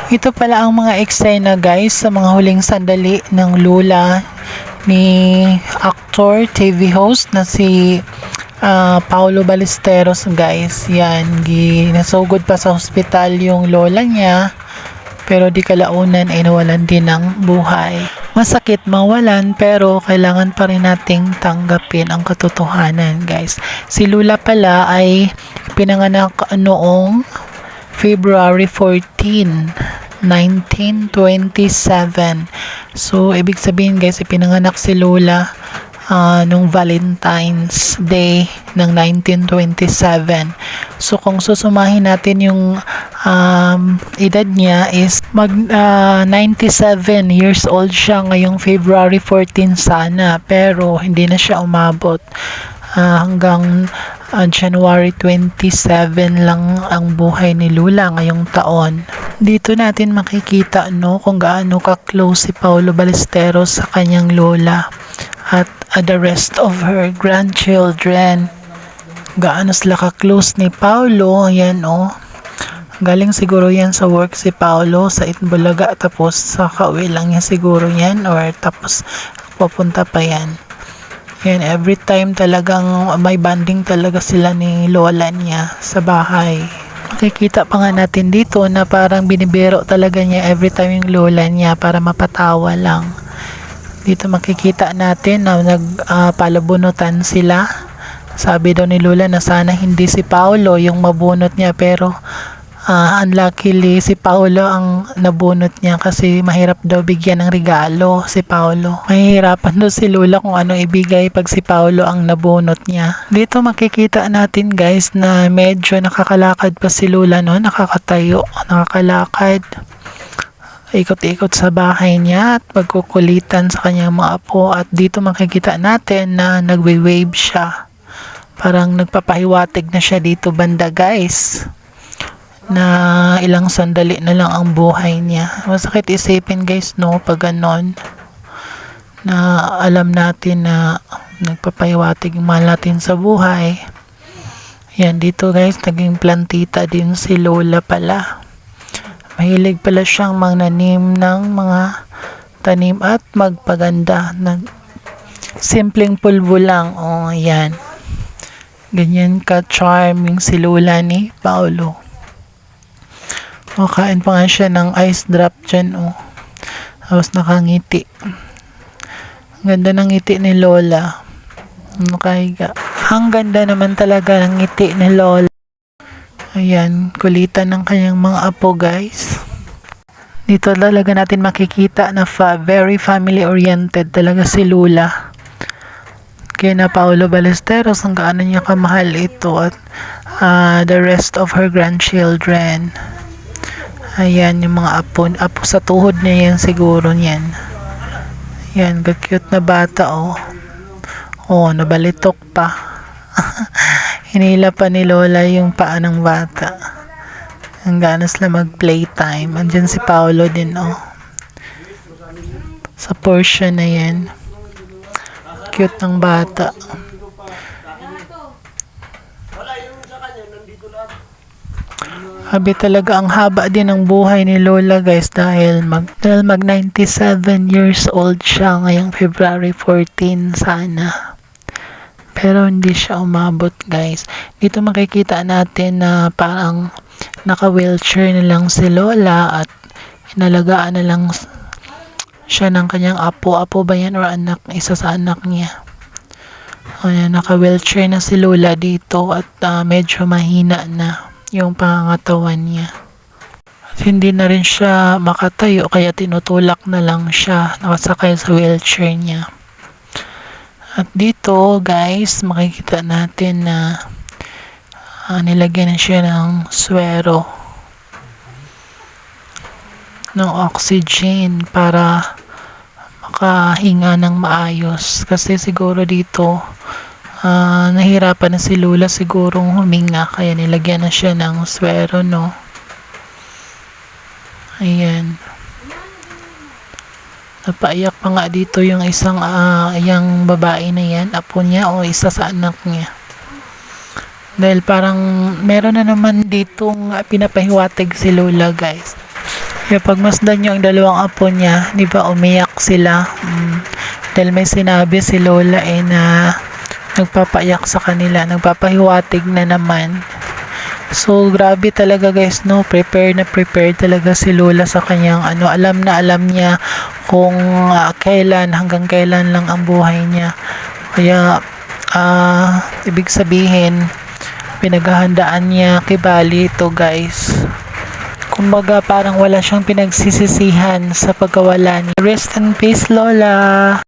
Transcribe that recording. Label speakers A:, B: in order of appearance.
A: Ito pala ang mga eksena guys sa mga huling sandali ng lola ni actor, TV host na si Paulo Ballesteros guys. Yan, ginasugod pa sa hospital yung lola niya, pero di kalaunan ay nawalan din ng buhay. Masakit mawalan, pero kailangan pa rin nating tanggapin ang katotohanan guys. Si Lula pala ay pinanganak noong February 14, 1927. So, ibig sabihin guys, ipinanganak si Lola nung Valentine's Day ng 1927. So, kung susumahin natin yung edad niya is 97 years old siya ngayong February 14 sana. Pero, hindi na siya umabot. Hanggang January 27 lang ang buhay ni Lula ngayong taon. Dito natin makikita kung gaano ka-close si Paulo Ballesteros sa kanyang lola at the rest of her grandchildren. Gaano sila ka-close ni Paulo. Ayan galing siguro yan sa work si Paulo sa Itbulaga, tapos sa kauwi lang yan siguro yan, or tapos papunta pa yan. Yan, every time talagang may bonding talaga sila ni lola niya sa bahay. Makikita pa nga natin dito na parang binibiro talaga niya every time yung lola niya para mapatawa lang. Dito makikita natin na nagpalabunutan sila. Sabi daw ni Lola na sana hindi si Paulo yung mabunot niya, pero unluckily si Paulo ang nabunot niya kasi mahirap daw bigyan ng regalo si Paulo. Mahihirapan daw si Lola kung ano ibigay pag si Paulo ang nabunot niya. Dito makikita natin guys na medyo nakakalakad pa si Lola nakakatayo, nakakalakad. Ikot-ikot sa bahay niya at pagkukulitan sa kanyang mga apo, at dito makikita natin na nagwe-wave siya. Parang nagpapahiwatig na siya dito banda guys, na ilang sandali na lang ang buhay niya. Masakit isipin guys pag ganon, na alam natin na nagpapahiwatig yung mahal natin sa buhay. Yan, dito guys naging plantita din si Lola pala. Mahilig pala siyang magnanim ng mga tanim at magpaganda. Simpleng pulbo lang. Yan. Ganyan ka-charming si Lola ni Paulo. Kain pa nga siya ng ice drop dyan. Tapos nakangiti. Ganda ng ngiti ni Lola. Nakahiga. Ang ganda naman talaga ng ngiti ni Lola. Ayan, kulitan ng kanyang mga apo guys. Dito talaga natin makikita na very family oriented talaga si Lula. Kaya na Paulo Ballesteros, ang gaano niya kamahal ito at the rest of her grandchildren. Ayan, yung mga apo sa tuhod niya yan siguro niyan. Ayan, cute na bata nabalitok pa. Hinila pa ni Lola yung paa ng bata. Ang gaano sila mag-playtime. Andyan si Paulo din sa portion na yan. Cute ng bata. Habi talaga ang haba din ng buhay ni Lola guys, dahil mag 97 years old siya ngayong February 14 sana. Pero hindi siya umabot guys. Dito makikita natin na parang naka-wheelchair na lang si Lola at inalagaan na lang siya ng kanyang apo. Apo ba yan or anak? Isa sa anak niya. Ayan, naka-wheelchair na si Lola dito at medyo mahina na yung pangangatawan niya. At hindi na rin siya makatayo, kaya tinutulak na lang siya nakasakay sa wheelchair niya. At dito guys, makikita natin na nilagyan na siya ng swero ng oxygen para makahinga ng maayos. Kasi siguro dito nahirapan na si Lula sigurong huminga, kaya nilagyan na siya ng swero Ayan. Napaiyak pa nga dito yung isang yung babae na yan, apo niya o isa sa anak niya. Dahil parang meron na naman ditong pinapahiwatig si Lola guys. Kaya pagmasdan niyo ang dalawang apo niya, di ba umiyak sila. Dahil may sinabi si Lola na nagpapaiyak sa kanila, nagpapahiwatig na naman. So, grabe talaga guys, no? Prepare na prepare talaga si Lola sa kanyang alam na alam niya kung hanggang kailan lang ang buhay niya. Kaya, ibig sabihin, pinaghahandaan niya kay Bali ito guys. Kumbaga, parang wala siyang pinagsisisihan sa pagkawala niya. Rest in peace, Lola!